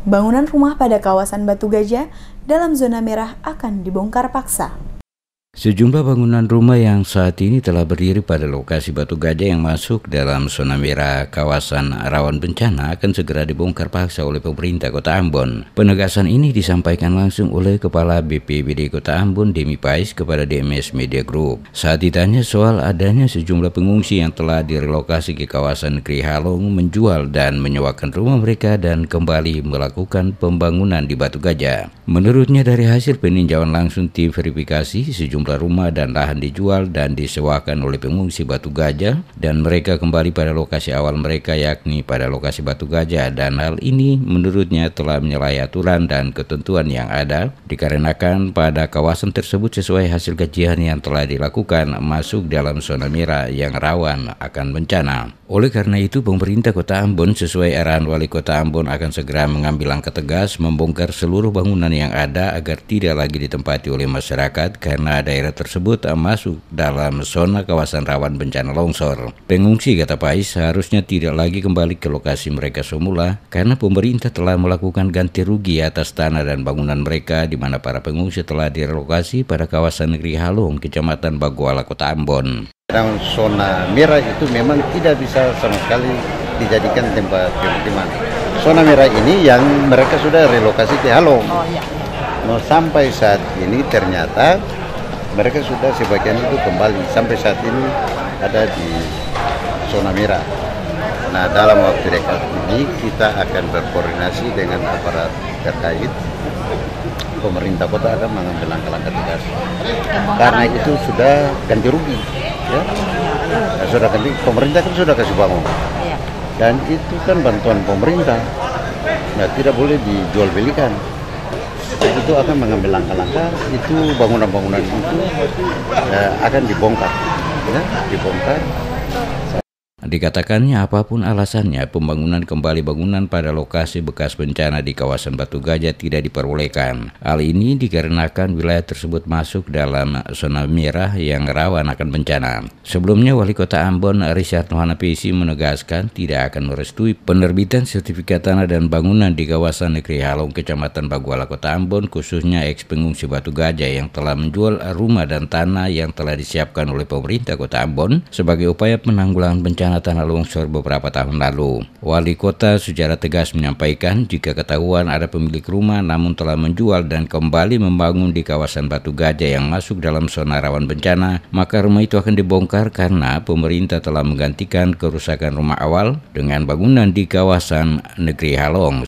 Bangunan rumah pada kawasan Batu Gajah dalam zona merah akan dibongkar paksa. Sejumlah bangunan rumah yang saat ini telah berdiri pada lokasi Batu Gajah yang masuk dalam zona merah kawasan rawan bencana akan segera dibongkar paksa oleh pemerintah Kota Ambon. Penegasan ini disampaikan langsung oleh Kepala BPBD Kota Ambon Demi Pais kepada DMS Media Group saat ditanya soal adanya sejumlah pengungsi yang telah direlokasi ke kawasan Negeri Halong menjual dan menyewakan rumah mereka dan kembali melakukan pembangunan di Batu Gajah. Menurutnya dari hasil peninjauan langsung tim verifikasi, sejumlah rumah dan lahan dijual dan disewakan oleh pengungsi Batu Gajah dan mereka kembali pada lokasi awal mereka yakni pada lokasi Batu Gajah, dan hal ini menurutnya telah menyalahi aturan dan ketentuan yang ada dikarenakan pada kawasan tersebut sesuai hasil kajian yang telah dilakukan masuk dalam zona merah yang rawan akan bencana. Oleh karena itu pemerintah Kota Ambon sesuai arahan Wali Kota Ambon akan segera mengambil langkah tegas membongkar seluruh bangunan yang ada agar tidak lagi ditempati oleh masyarakat karena daerah tersebut masuk dalam zona kawasan rawan bencana longsor. Pengungsi, kata Pais, seharusnya tidak lagi kembali ke lokasi mereka semula karena pemerintah telah melakukan ganti rugi atas tanah dan bangunan mereka di mana para pengungsi telah direlokasi pada kawasan Negeri Halong, Kecamatan Baguala, Kota Ambon. Dalam zona merah itu memang tidak bisa sama sekali dijadikan tempat pemukiman. Zona merah ini yang mereka sudah relokasi ke Halong. Nah, sampai saat ini ternyata mereka sudah sebagian itu kembali. Sampai saat ini ada di zona merah. Nah, dalam waktu dekat ini kita akan berkoordinasi dengan aparat terkait. Pemerintah kota akan mengambil langkah-langkah tegas. Karena itu sudah ganti rugi. Ya, sudah ganti, pemerintah kan sudah kasih bangun, dan itu kan bantuan pemerintah, nah tidak boleh dijual belikan. Itu akan mengambil langkah-langkah, itu bangunan-bangunan itu akan dibongkar, ya, dibongkar. Dikatakannya apapun alasannya, pembangunan kembali bangunan pada lokasi bekas bencana di kawasan Batu Gajah tidak diperbolehkan. Hal ini dikarenakan wilayah tersebut masuk dalam zona merah yang rawan akan bencana. Sebelumnya, Wali Kota Ambon Richard Nohana PC menegaskan tidak akan merestui penerbitan sertifikat tanah dan bangunan di kawasan Negeri Halong, Kecamatan Baguala, Kota Ambon, khususnya eks pengungsi Batu Gajah yang telah menjual rumah dan tanah yang telah disiapkan oleh pemerintah Kota Ambon sebagai upaya penanggulangan bencana tanah longsor beberapa tahun lalu. Wali Kota secara tegas menyampaikan jika ketahuan ada pemilik rumah namun telah menjual dan kembali membangun di kawasan Batu Gajah yang masuk dalam zona rawan bencana, maka rumah itu akan dibongkar karena pemerintah telah menggantikan kerusakan rumah awal dengan bangunan di kawasan Negeri Halong.